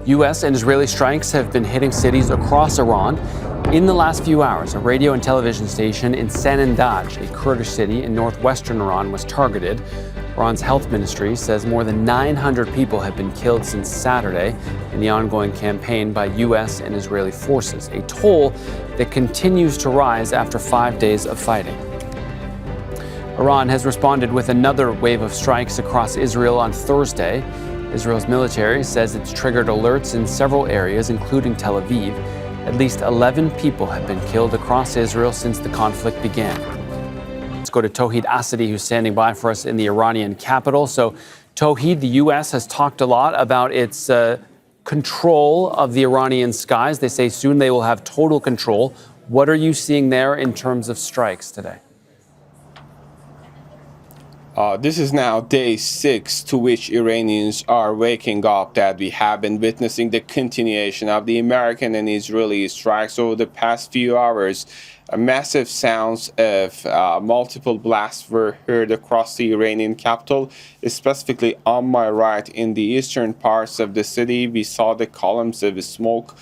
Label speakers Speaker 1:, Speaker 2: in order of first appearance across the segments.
Speaker 1: U.S. and Israeli strikes have been hitting cities across Iran. In the last few hours, a radio and television station in Sanandaj, a Kurdish city in northwestern Iran, was targeted. Iran's health ministry says more than 900 people have been killed since Saturday in the ongoing campaign by U.S. and Israeli forces, a toll that continues to rise after 5 days of fighting. Iran has responded with another wave of strikes across Israel on Thursday. Israel's military says it's triggered alerts in several areas, including Tel Aviv. At least 11 people have been killed across Israel since the conflict began. Let's go to Tohid Asadi, who's standing by for us in the Iranian capital. So, Tohid, the U.S. has talked a lot about its control of the Iranian skies. They say soon they will have total control. What are you seeing there in terms of strikes today?
Speaker 2: This is now day 6 to which Iranians are waking up that we have been witnessing the continuation of the American and Israeli strikes over the past few hours. Massive sounds of multiple blasts were heard across the Iranian capital, specifically on my right in the eastern parts of the city. We saw the columns of smoke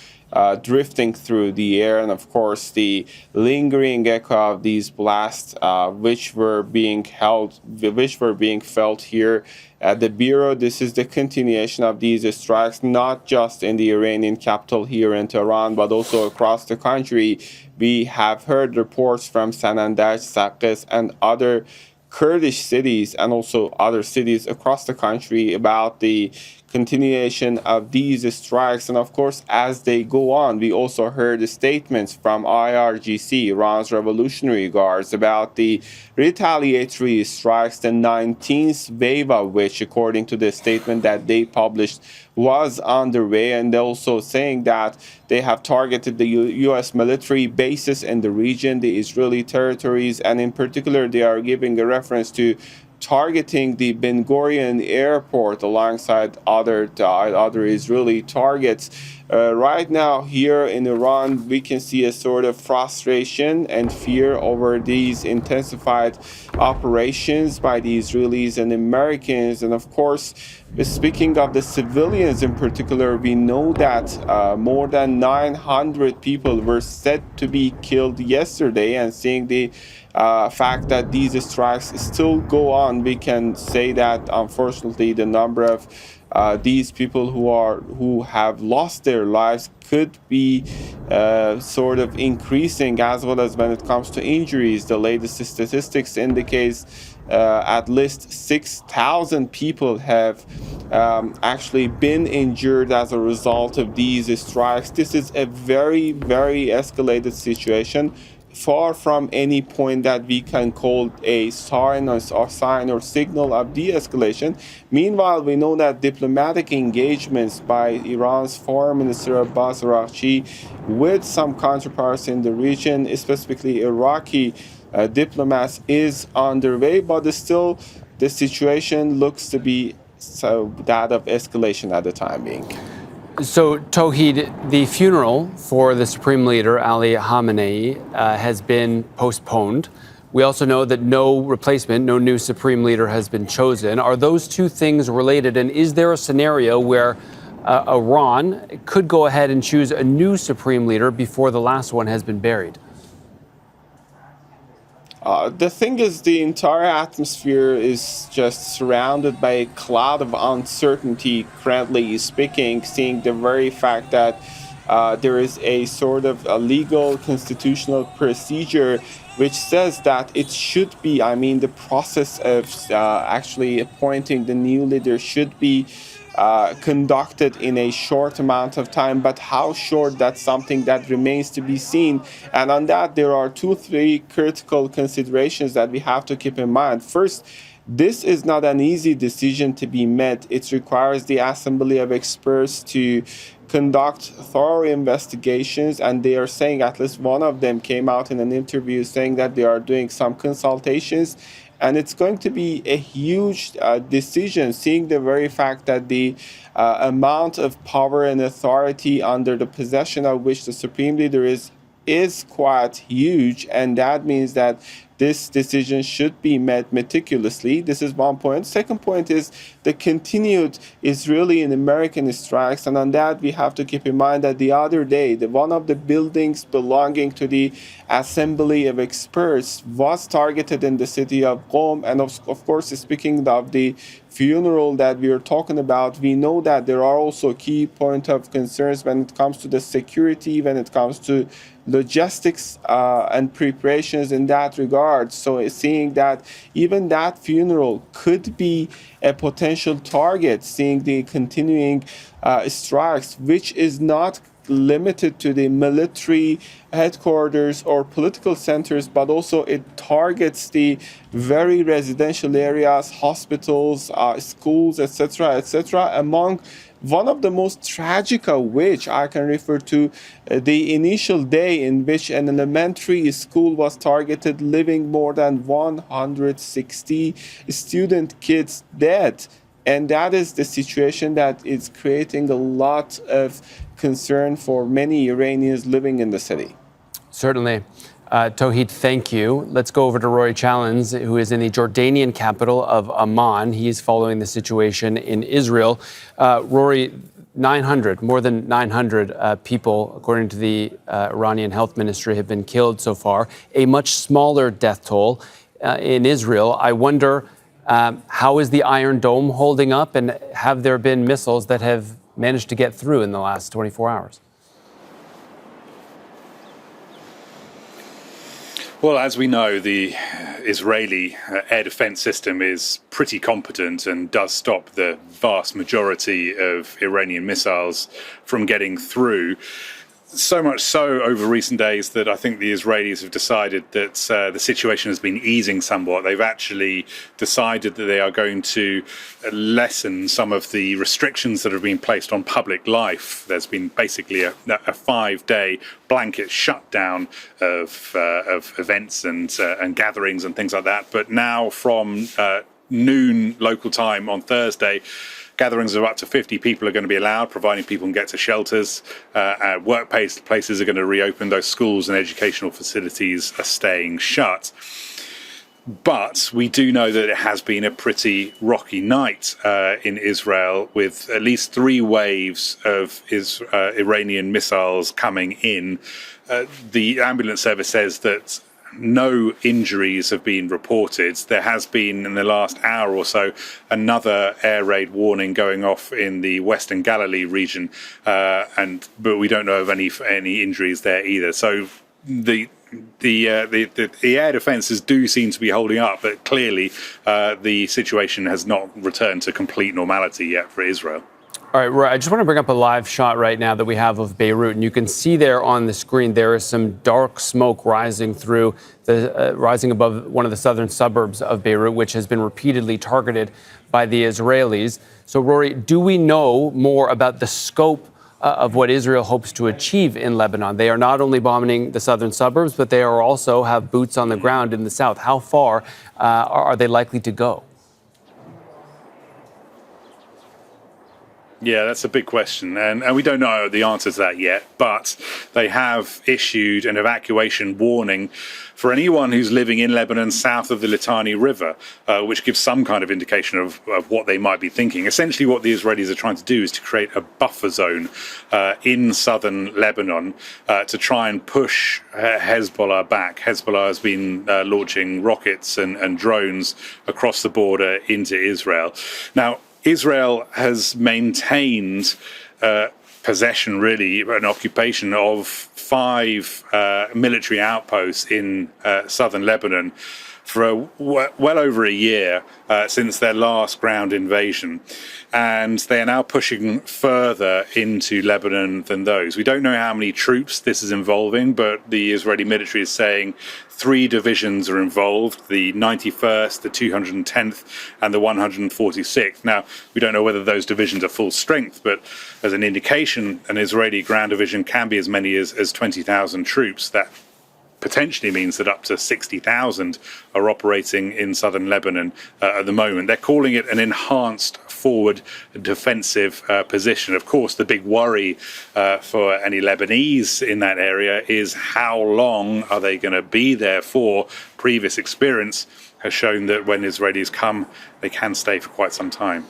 Speaker 2: drifting through the air, and of course the lingering echo of these blasts, which were being felt here at the bureau. This is the continuation of these strikes, not just in the Iranian capital here in Tehran, but also across the country. We have heard reports from Sanandaj, Sakis, and other Kurdish cities and also other cities across the country about the continuation of these strikes. And of course, as they go on, we also heard statements from IRGC, Iran's Revolutionary Guards, about the retaliatory strikes, the 19th wave of which, according to the statement that they published, was underway, and also saying that they have targeted the U.S. military bases in the region, the Israeli territories, and in particular, they are giving a reference to targeting the Ben Gurion airport alongside other Israeli targets. Right now here in Iran, we can see a sort of frustration and fear over these intensified operations by the Israelis and Americans. And of course, speaking of the civilians in particular, we know that more than 900 people were said to be killed yesterday, and seeing the fact that these strikes still go on, we can say that unfortunately the number of these people who have lost their lives could be sort of increasing, as well as when it comes to injuries. The latest statistics indicates at least 6,000 people have actually been injured as a result of these strikes. This is a very, very escalated situation, far from any point that we can call a sign or signal of de-escalation. Meanwhile, we know that diplomatic engagements by Iran's Foreign Minister Abbas Araghchi with some counterparts in the region, specifically Iraqi diplomats, is underway, but still the situation looks to be that of escalation at the time being.
Speaker 1: So, Tohid, the funeral for the Supreme Leader, Ali Khamenei, has been postponed. We also know that no replacement, no new Supreme Leader has been chosen. Are those two things related? And is there a scenario where Iran could go ahead and choose a new Supreme Leader before the last one has been buried?
Speaker 2: The thing is, the entire atmosphere is just surrounded by a cloud of uncertainty, currently speaking, seeing the very fact that there is a sort of a legal constitutional procedure which says that it should be, the process of actually appointing the new leader should be conducted in a short amount of time, but how short, that's something that remains to be seen. And on that, there are 2-3 critical considerations that we have to keep in mind. First, this is not an easy decision to be made. It requires the assembly of experts to conduct thorough investigations, and they are saying, at least one of them came out in an interview saying that they are doing some consultations. And it's going to be a huge decision, seeing the very fact that the amount of power and authority under the possession of which the Supreme Leader is quite huge. And that means that this decision should be met meticulously. This is one point. Second point is the continued Israeli and American strikes. And on that, we have to keep in mind that the other day, one of the buildings belonging to the Assembly of Experts was targeted in the city of Qom. And of course, speaking of the funeral that we are talking about, we know that there are also key point of concerns when it comes to the security, when it comes to logistics and preparations in that regard. So seeing that even that funeral could be a potential target, seeing the continuing strikes, which is not limited to the military headquarters or political centers, but also it targets the very residential areas, hospitals, schools, etc., among one of the most tragic of which I can refer to the initial day in which an elementary school was targeted, leaving more than 160 student kids dead. And that is the situation that is creating a lot of concern for many Iranians living in the city.
Speaker 1: Certainly. Tohid, thank you. Let's go over to Rory Challands, who is in the Jordanian capital of Amman. He is following the situation in Israel. Rory, more than 900 people, according to the Iranian Health Ministry, have been killed so far. A much smaller death toll in Israel. I wonder, how is the Iron Dome holding up, and have there been missiles that have managed to get through in the last 24 hours?
Speaker 3: Well, as we know, the Israeli air defense system is pretty competent and does stop the vast majority of Iranian missiles from getting through. So much so over recent days that I think the Israelis have decided that the situation has been easing somewhat. They've actually decided that they are going to lessen some of the restrictions that have been placed on public life. There's been basically a 5-day blanket shutdown of events and gatherings and things like that. But now from noon local time on Thursday, gatherings of up to 50 people are going to be allowed, providing people can get to shelters. Workplaces are going to reopen. Those schools and educational facilities are staying shut. But we do know that it has been a pretty rocky night in Israel, with at least 3 waves of Iranian missiles coming in. The ambulance service says that no injuries have been reported. There has been, in the last hour or so, another air raid warning going off in the Western Galilee region, but we don't know of any injuries there either. So the air defences do seem to be holding up, but clearly the situation has not returned to complete normality yet for Israel.
Speaker 1: All right, Roy, I just want to bring up a live shot right now that we have of Beirut, and you can see there on the screen there is some dark smoke rising above one of the southern suburbs of Beirut, which has been repeatedly targeted by the Israelis. So, Rory, do we know more about the scope of what Israel hopes to achieve in Lebanon? They are not only bombing the southern suburbs, but they are also have boots on the ground in the south. How far are they likely to go?
Speaker 3: Yeah, that's a big question, and we don't know the answer to that yet, but they have issued an evacuation warning for anyone who's living in Lebanon south of the Litani River, which gives some kind of indication of what they might be thinking. Essentially, what the Israelis are trying to do is to create a buffer zone in southern Lebanon to try and push Hezbollah back. Hezbollah has been launching rockets and drones across the border into Israel. Now, Israel has maintained possession, really, an occupation of 5 military outposts in southern Lebanon for well over a year since their last ground invasion. And they are now pushing further into Lebanon than those. We don't know how many troops this is involving, but the Israeli military is saying 3 divisions are involved, the 91st, the 210th, and the 146th. Now, we don't know whether those divisions are full strength, but as an indication, an Israeli ground division can be as many as 20,000 troops. That potentially means that up to 60,000 are operating in southern Lebanon at the moment. They're calling it an enhanced forward defensive position. Of course, the big worry for any Lebanese in that area is how long are they going to be there for. Previous experience has shown that when Israelis come, they can stay for quite some time.